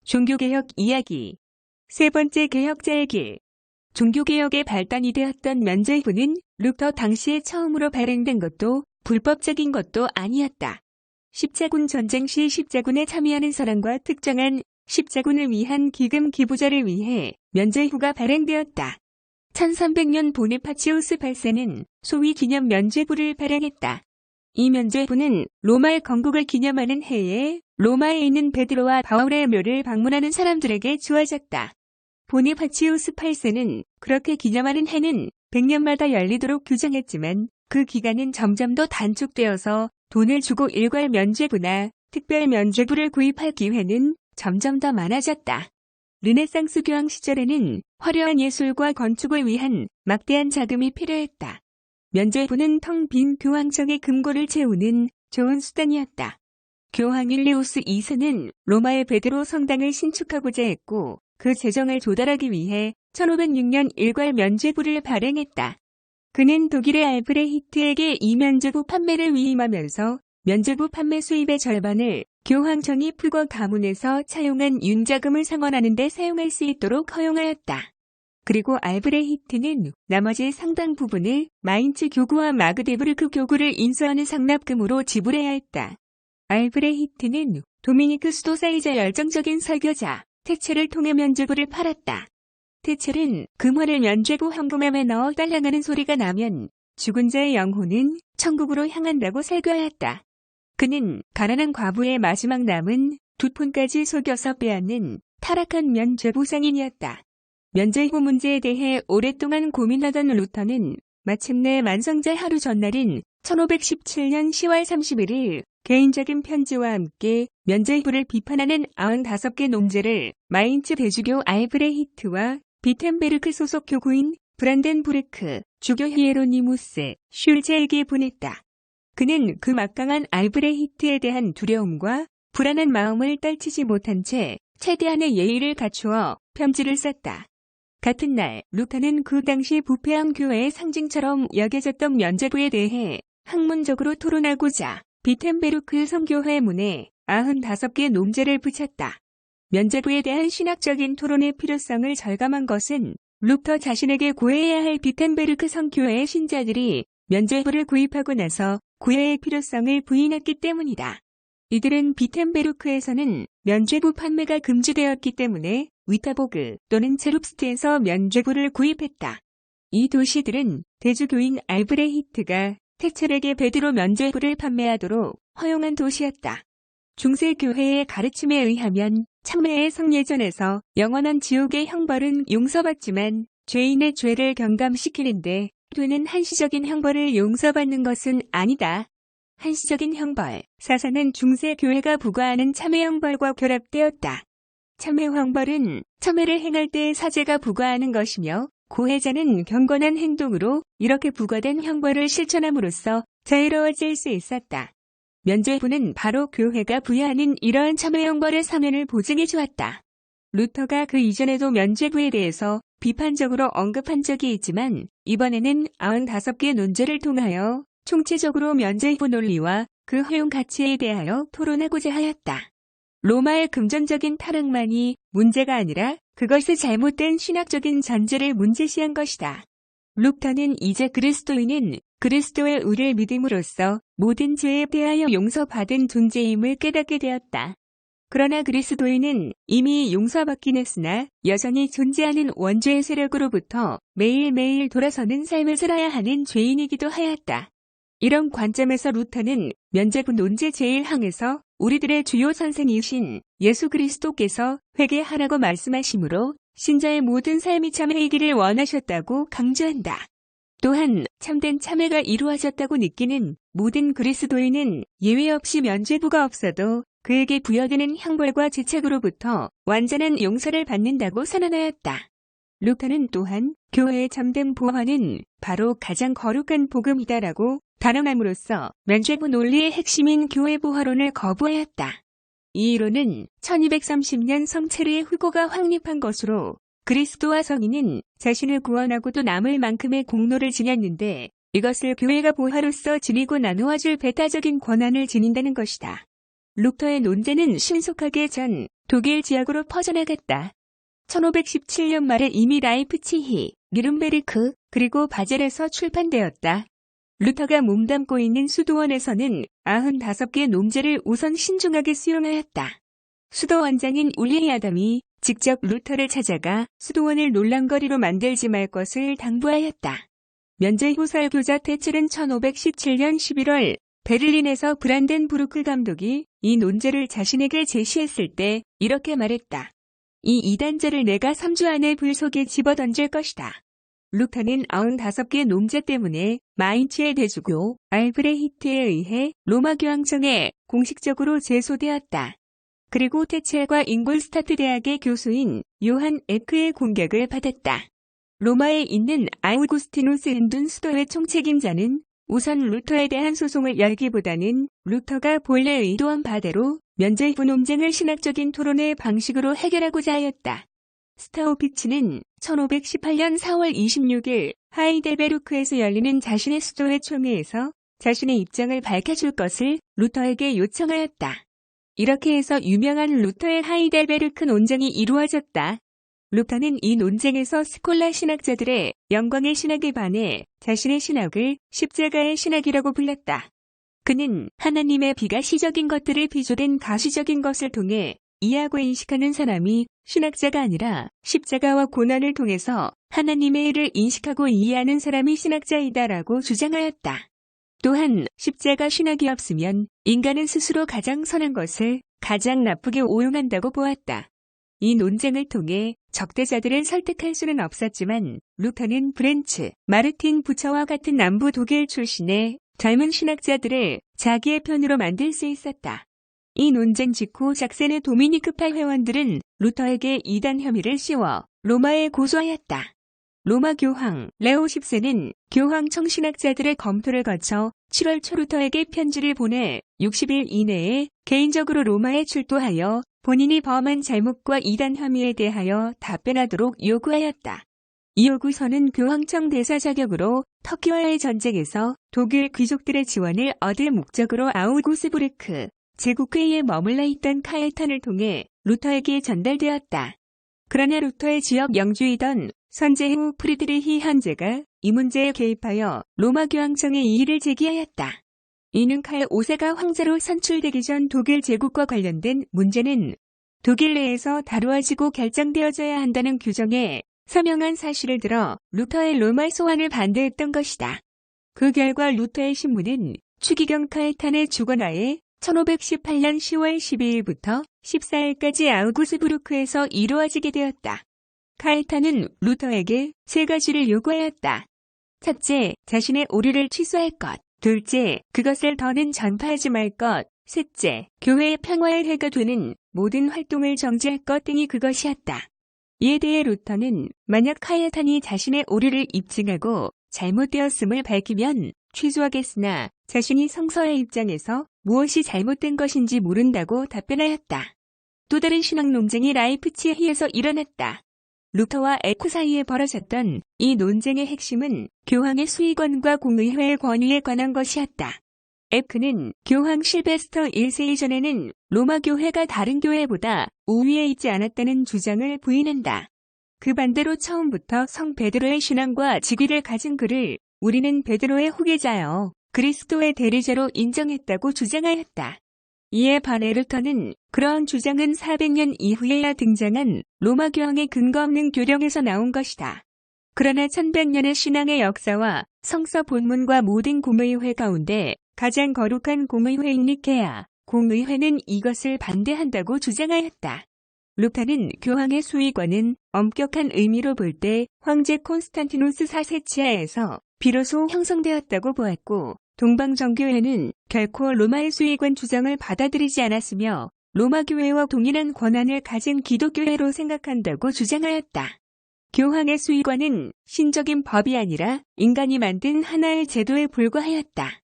종교개혁 이야기. 세 번째 개혁자의 길. 종교개혁의 발단이 되었던 면죄부는 루터 당시에 처음으로 발행된 것도 불법적인 것도 아니었다. 십자군 전쟁 시 십자군에 참여하는 사람과 특정한 십자군을 위한 기금 기부자를 위해 면죄부가 발행되었다. 1300년 보네파치우스 8세는 소위 기념 면죄부를 발행했다. 이 면죄부는 로마의 건국을 기념하는 해에 로마에 있는 베드로와 바울의 묘를 방문하는 사람들에게 주어졌다. 보네파치우스 8세는 그렇게 기념하는 해는 100년마다 열리도록 규정했지만 그 기간은 점점 더 단축되어서 돈을 주고 일괄 면죄부나 특별 면죄부를 구입할 기회는 점점 더 많아졌다. 르네상스 교황 시절에는 화려한 예술과 건축을 위한 막대한 자금이 필요했다. 면죄부는 텅 빈 교황청의 금고를 채우는 좋은 수단이었다. 교황 율리우스 2세는 로마의 베드로 성당을 신축하고자 했고 그 재정을 조달하기 위해 1506년 일괄 면죄부를 발행했다. 그는 독일의 알브레히트에게 이 면죄부 판매를 위임하면서 면죄부 판매 수입의 절반을 교황청이 풀거 가문에서 차용한 윤자금을 상환하는 데 사용할 수 있도록 허용하였다. 그리고 알브레히트는 나머지 상당 부분을 마인츠 교구와 마그데부르크 교구를 인수하는 상납금으로 지불해야 했다. 알브레히트는 도미니크 수도사이자 열정적인 설교자 테첼을 통해 면죄부를 팔았다. 테첼은 금화를 면죄부 현금함에 넣어 딸랑하는 소리가 나면 죽은 자의 영혼은 천국으로 향한다고 설교하였다. 그는 가난한 과부의 마지막 남은 2푼까지 속여서 빼앗는 타락한 면죄부 상인이었다. 면죄부 문제에 대해 오랫동안 고민하던 루터는 마침내 만성제 하루 전날인 1517년 10월 31일 개인적인 편지와 함께 면죄부를 비판하는 95개 논제를 마인츠 대주교 알브레히트와 비텐베르크 소속 교구인 브란덴부르크 주교 히에로니무스 슐제에게 보냈다. 그는 그 막강한 알브레히트에 대한 두려움과 불안한 마음을 떨치지 못한 채 최대한의 예의를 갖추어 편지를 썼다. 같은 날 루터는 그 당시 부패한 교회의 상징처럼 여겨졌던 면죄부에 대해 학문적으로 토론하고자 비텐베르크 성교회 문에 95개 논제를 붙였다. 면죄부에 대한 신학적인 토론의 필요성을 절감한 것은 루터 자신에게 구해야 할 비텐베르크 성교회의 신자들이 면죄부를 구입하고 나서 구해의 필요성을 부인했기 때문이다. 이들은 비텐베르크에서는 면죄부 판매가 금지되었기 때문에 위타보그 또는 체룹스트에서 면죄부를 구입했다. 이 도시들은 대주교인 알브레히트가 테첼에게 베드로 면죄부를 판매하도록 허용한 도시였다. 중세교회의 가르침에 의하면 참회의 성례전에서 영원한 지옥의 형벌은 용서받지만 죄인의 죄를 경감시키는데 되는 한시적인 형벌을 용서받는 것은 아니다. 한시적인 형벌, 사사는 중세교회가 부과하는 참회 형벌과 결합되었다. 참회 형벌은 참회를 행할 때 사제가 부과하는 것이며 고해자는 경건한 행동으로 이렇게 부과된 형벌을 실천함으로써 자유로워질 수 있었다. 면죄부는 바로 교회가 부여하는 이러한 참회 형벌의 사면을 보증해 주었다. 루터가 그 이전에도 면죄부에 대해서 비판적으로 언급한 적이 있지만 이번에는 95개 논제를 통하여 총체적으로 면죄부 논리와 그 허용 가치에 대하여 토론하고자 하였다. 로마의 금전적인 타락만이 문제가 아니라 그것의 잘못된 신학적인 전제를 문제시한 것이다. 루터는 이제 그리스도인은 그리스도의 의를 믿음으로써 모든 죄에 대하여 용서받은 존재임을 깨닫게 되었다. 그러나 그리스도인은 이미 용서받긴 했으나 여전히 존재하는 원죄의 세력으로부터 매일매일 돌아서는 삶을 살아야 하는 죄인이기도 하였다. 이런 관점에서 루터는 면죄부 논제 제1항에서 우리들의 주요 선생이신 예수 그리스도께서 회개하라고 말씀하시므로 신자의 모든 삶이 참회이기를 원하셨다고 강조한다. 또한 참된 참회가 이루어졌다고 느끼는 모든 그리스도인은 예외 없이 면죄부가 없어도 그에게 부여되는 형벌과 죄책으로부터 완전한 용서를 받는다고 선언하였다. 루터는 또한 교회의 참된 보화는 바로 가장 거룩한 복음이다라고 단언함으로써 면죄부 논리의 핵심인 교회 보화론을 거부하였다. 이 이론은 1230년 성체르의 후고가 확립한 것으로 그리스도와 성인은 자신을 구원하고도 남을 만큼의 공로를 지녔는데 이것을 교회가 보화로서 지니고 나누어줄 배타적인 권한을 지닌다는 것이다. 루터의 논제는 신속하게 전 독일 지역으로 퍼져나갔다. 1517년 말에 이미 라이프치히, 뉘른베르크, 그리고 바젤에서 출판되었다. 루터가 몸담고 있는 수도원에서는 95개 논제를 우선 신중하게 수용하였다. 수도 원장인 울리 아담이 직접 루터를 찾아가 수도원을 논란거리로 만들지 말 것을 당부하였다. 면제후 설교자 테첼은 1517년 11월 베를린에서 브란덴부르크 감독이 이 논제를 자신에게 제시했을 때 이렇게 말했다. 이 이단제를 내가 3주 안에 불 속에 집어던질 것이다. 루터는 95개 논제 때문에 마인츠의 대주교 알브레히트에 의해 로마 교황청에 공식적으로 제소되었다. 그리고 테첼과 잉골스타트 대학의 교수인 요한 에크의 공격을 받았다. 로마에 있는 아우구스티누스 은둔 수도회 총책임자는 우선 루터에 대한 소송을 열기보다는 루터가 본래 의도한 바대로 면제후 논쟁을 신학적인 토론의 방식으로 해결하고자 하였다. 스타우피치는 1518년 4월 26일 하이델베르크에서 열리는 자신의 수도회 총회에서 자신의 입장을 밝혀줄 것을 루터에게 요청하였다. 이렇게 해서 유명한 루터의 하이델베르크 논쟁이 이루어졌다. 루터는 이 논쟁에서 스콜라 신학자들의 영광의 신학에 반해 자신의 신학을 십자가의 신학이라고 불렀다. 그는 하나님의 비가시적인 것들을 비조된 가시적인 것을 통해 이해하고 인식하는 사람이 신학자가 아니라 십자가와 고난을 통해서 하나님의 일을 인식하고 이해하는 사람이 신학자이다라고 주장하였다. 또한 십자가 신학이 없으면 인간은 스스로 가장 선한 것을 가장 나쁘게 오용한다고 보았다. 이 논쟁을 통해 적대자들을 설득할 수는 없었지만 루터는 브렌츠, 마르틴 부처와 같은 남부 독일 출신의 젊은 신학자들을 자기의 편으로 만들 수 있었다. 이 논쟁 직후 작센의 도미니크파 회원들은 루터에게 이단 혐의를 씌워 로마에 고소하였다. 로마 교황 레오 10세는 교황청 신학자들의 검토를 거쳐 7월 초 루터에게 편지를 보내 60일 이내에 개인적으로 로마에 출두하여 본인이 범한 잘못과 이단 혐의에 대하여 답변하도록 요구하였다. 이 요구서는 교황청 대사 자격으로 터키와의 전쟁에서 독일 귀족들의 지원을 얻을 목적으로 아우구스부르크 제국회의에 머물러 있던 카엘탄을 통해 루터에게 전달되었다. 그러나 루터의 지역 영주이던 선제후 프리드리히 현제가 이 문제에 개입하여 로마 교황청에 이의를 제기하였다. 이는 칼 5세가 황제로 선출되기 전 독일 제국과 관련된 문제는 독일 내에서 다루어지고 결정되어져야 한다는 규정에 서명한 사실을 들어 루터의 로마 소환을 반대했던 것이다. 그 결과 루터의 신문은 추기경 카엘탄의 주권하에 1518년 10월 12일부터 14일까지 아우구스부르크에서 이루어지게 되었다. 카엘탄은 루터에게 세 가지를 요구하였다. 첫째, 자신의 오류를 취소할 것. 둘째, 그것을 더는 전파하지 말 것. 셋째, 교회의 평화에 해가 되는 모든 활동을 정지할 것 등이 그것이었다. 이에 대해 루터는 만약 카엘탄이 자신의 오류를 입증하고 잘못되었음을 밝히면 취소하겠으나 자신이 성서의 입장에서 무엇이 잘못된 것인지 모른다고 답변하였다. 또 다른 신학 논쟁이 라이프치히에서 일어났다. 루터와 에크 사이에 벌어졌던 이 논쟁의 핵심은 교황의 수의권과 공의회의 권위에 관한 것이었다. 에크는 교황 실베스터 1세 이전에는 로마 교회가 다른 교회보다 우위에 있지 않았다는 주장을 부인한다. 그 반대로 처음부터 성 베드로의 신앙과 직위를 가진 그를 우리는 베드로의 후계자여 그리스도의 대리자로 인정했다고 주장하였다. 이에 반해 루터는 그러한 주장은 400년 이후에야 등장한 로마 교황의 근거 없는 교령에서 나온 것이다. 그러나 1100년의 신앙의 역사와 성서 본문과 모든 공의회 가운데 가장 거룩한 공의회인 니케아 공의회는 이것을 반대한다고 주장하였다. 루터는 교황의 수의권은 엄격한 의미로 볼 때 황제 콘스탄티누스 4세 치하에서 비로소 형성되었다고 보았고 동방정교회는 결코 로마의 수의권 주장을 받아들이지 않았으며 로마 교회와 동일한 권한을 가진 기독교회로 생각한다고 주장하였다. 교황의 수의권은 신적인 법이 아니라 인간이 만든 하나의 제도에 불과하였다.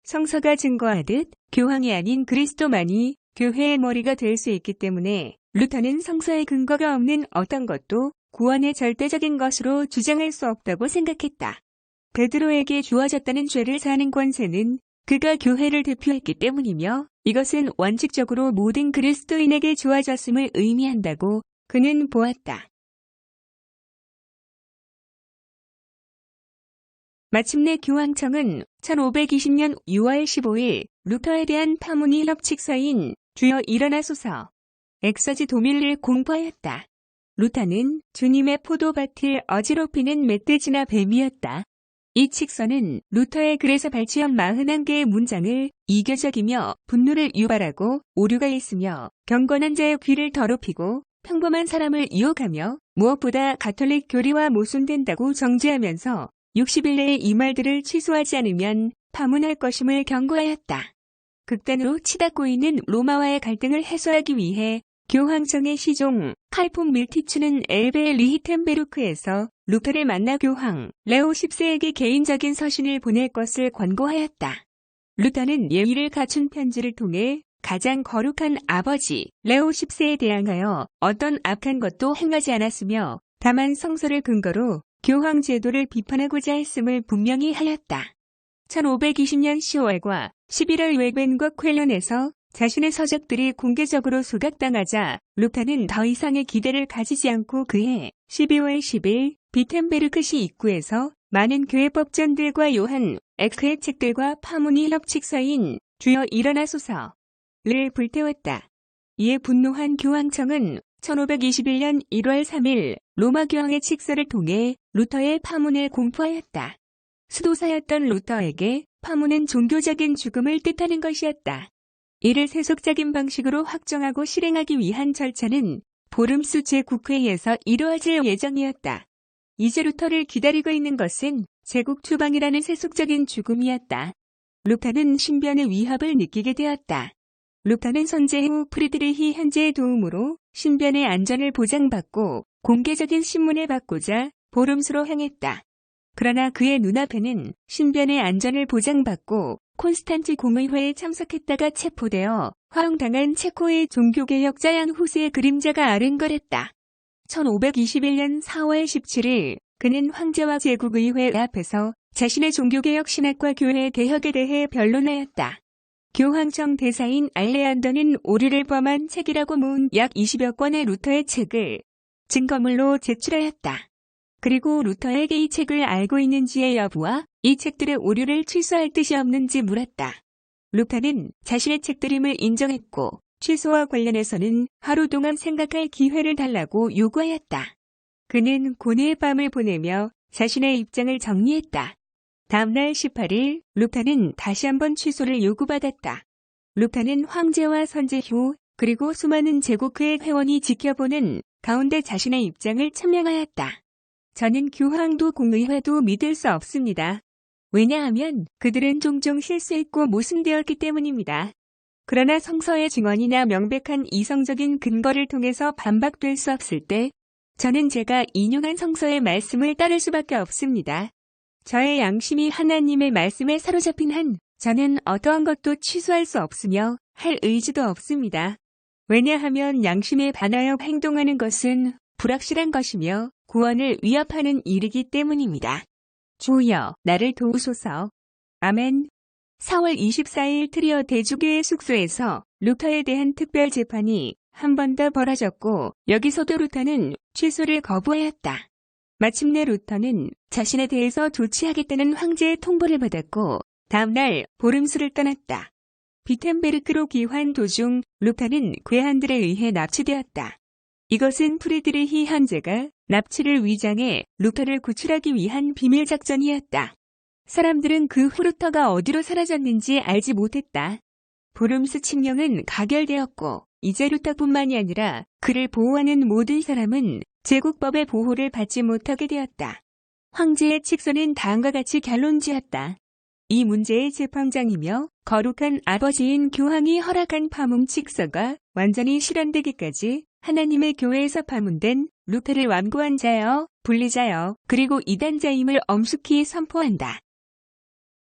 성서가 증거하듯 교황이 아닌 그리스도만이 교회의 머리가 될 수 있기 때문에 루터는 성서의 근거가 없는 어떤 것도 구원의 절대적인 것으로 주장할 수 없다고 생각했다. 베드로에게 주어졌다는 죄를 사는 권세는 그가 교회를 대표했기 때문이며 이것은 원칙적으로 모든 그리스도인에게 주어졌음을 의미한다고 그는 보았다. 마침내 교황청은 1520년 6월 15일 루터에 대한 파문이 협칙서인 주여 일어나소서 엑서지 도밀을 공포하였다. 루터는 주님의 포도밭을 어지럽히는 멧돼지나 뱀이었다. 이 칙서는 루터의 글에서 발췌한 41개의 문장을 이교적이며 분노를 유발하고 오류가 있으며 경건한 자의 귀를 더럽히고 평범한 사람을 유혹하며 무엇보다 가톨릭 교리와 모순된다고 정죄하면서 60일 내에 이 말들을 취소하지 않으면 파문할 것임을 경고하였다. 극단으로 치닫고 있는 로마와의 갈등을 해소하기 위해 교황청의 시종 칼폰 밀티츠는 엘베 리히텐베르크에서 루터를 만나 교황 레오 10세에게 개인적인 서신을 보낼 것을 권고하였다. 루터는 예의를 갖춘 편지를 통해 가장 거룩한 아버지 레오 10세에 대항하여 어떤 악한 것도 행하지 않았으며 다만 성서를 근거로 교황 제도를 비판하고자 했음을 분명히 하였다. 1520년 10월과 11월 웨벤과 쾰런에서 자신의 서적들이 공개적으로 소각당하자 루터는 더 이상의 기대를 가지지 않고 그해 12월 10일 비텐베르크시 입구에서 많은 교회법전들과 요한 에크의 책들과 파문이 협칙서인 주여 일어나소서를 불태웠다. 이에 분노한 교황청은 1521년 1월 3일 로마 교황의 칙서를 통해 루터의 파문을 공포하였다. 수도사였던 루터에게 파문은 종교적인 죽음을 뜻하는 것이었다. 이를 세속적인 방식으로 확정하고 실행하기 위한 절차는 보름수 제9회에서 이루어질 예정이었다. 이제 루터를 기다리고 있는 것은 제국 추방이라는 세속적인 죽음이었다. 루터는 신변의 위협을 느끼게 되었다. 루터는 선제 후 프리드리히 현재의 도움으로 신변의 안전을 보장받고 공개적인 신문을 받고자 보름수로 향했다. 그러나 그의 눈앞에는 신변의 안전을 보장받고 콘스탄티 공의회에 참석했다가 체포되어 화형당한 체코의 종교개혁자 양 후스의 그림자가 아른거렸다. 1521년 4월 17일 그는 황제와 제국의회 앞에서 자신의 종교개혁 신학과 교회 개혁에 대해 변론하였다. 교황청 대사인 알레안더는 오류를 범한 책이라고 모은 약 20여 권의 루터의 책을 증거물로 제출하였다. 그리고 루터에게 이 책을 알고 있는지의 여부와 이 책들의 오류를 취소할 뜻이 없는지 물었다. 루터는 자신의 책들임을 인정했고 취소와 관련해서는 하루 동안 생각할 기회를 달라고 요구하였다. 그는 고뇌의 밤을 보내며 자신의 입장을 정리했다. 다음날 18일 루터는 다시 한번 취소를 요구받았다. 루터는 황제와 선제후 그리고 수많은 제국회 회원이 지켜보는 가운데 자신의 입장을 천명하였다. 저는 교황도 공의회도 믿을 수 없습니다. 왜냐하면 그들은 종종 실수했고 모순되었기 때문입니다. 그러나 성서의 증언이나 명백한 이성적인 근거를 통해서 반박될 수 없을 때 저는 제가 인용한 성서의 말씀을 따를 수밖에 없습니다. 저의 양심이 하나님의 말씀에 사로잡힌 한 저는 어떠한 것도 취소할 수 없으며 할 의지도 없습니다. 왜냐하면 양심에 반하여 행동하는 것은 불확실한 것이며 구원을 위협하는 일이기 때문입니다. 주여, 나를 도우소서. 아멘. 4월 24일 트리어 대주교의 숙소에서 루터에 대한 특별 재판이 한 번 더 벌어졌고 여기서도 루터는 취소를 거부하였다. 마침내 루터는 자신에 대해서 조치하겠다는 황제의 통보를 받았고 다음날 보름수를 떠났다. 비텐베르크로 귀환 도중 루터는 괴한들에 의해 납치되었다. 이것은 프리드리히 현제가 납치를 위장해 루터를 구출하기 위한 비밀 작전이었다. 사람들은 그 후 루터가 어디로 사라졌는지 알지 못했다. 보름수 칙령은 가결되었고 이제 루터뿐만이 아니라 그를 보호하는 모든 사람은 제국법의 보호를 받지 못하게 되었다. 황제의 칙서는 다음과 같이 결론지었다. 이 문제의 재판장이며 거룩한 아버지인 교황이 허락한 파문 칙서가 완전히 실현되기까지 하나님의 교회에서 파문된 루터를 완고한 자여, 분리자여, 그리고 이단자임을 엄숙히 선포한다.